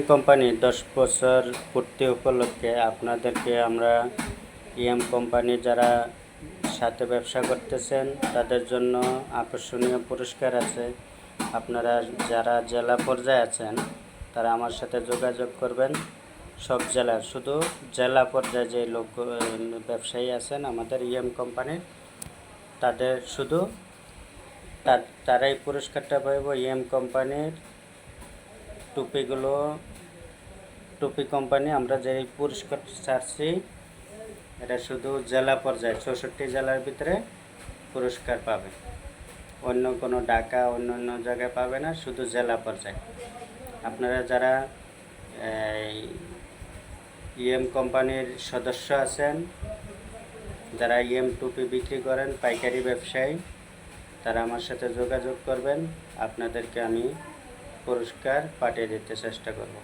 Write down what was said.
কোম্পানির 10 বছর পূর্তি উপলক্ষে আপনাদেরকে আমরা কোম্পানি যারা সাথে ব্যবসা করতেছেন তাদের জন্য আকর্ষণীয় পুরস্কার আছে। আপনারা যারা জেলা পর্যায়ে আছেন তারা আমার সাথে যোগাযোগ করবেন। সব জেলার, শুধু জেলা পর্যায়ে যে লোক ব্যবসায়ী আছেন আমাদের কোম্পানির, তাদের শুধু তারাই পুরস্কারটা পাইব। কোম্পানির টুপিগুলো, টুপি কোম্পানি আমরা যে পুরস্কার ছাড়ছি এটা শুধু জেলা পর্যায়ে 64 জেলার ভিতরে পুরস্কার পাবে। অন্য কোনো ঢাকা অন্য অন্য জায়গায় পাবে না, শুধু জেলা পর্যায়ে। আপনারা যারা কোম্পানির সদস্য আছেন, যারা টুপি বিক্রি করেন, পাইকারি ব্যবসায়ী, তারা আমার সাথে যোগাযোগ করবেন। আপনাদেরকে আমি পুরস্কার পাঠিয়ে দিতে চেষ্টা করব।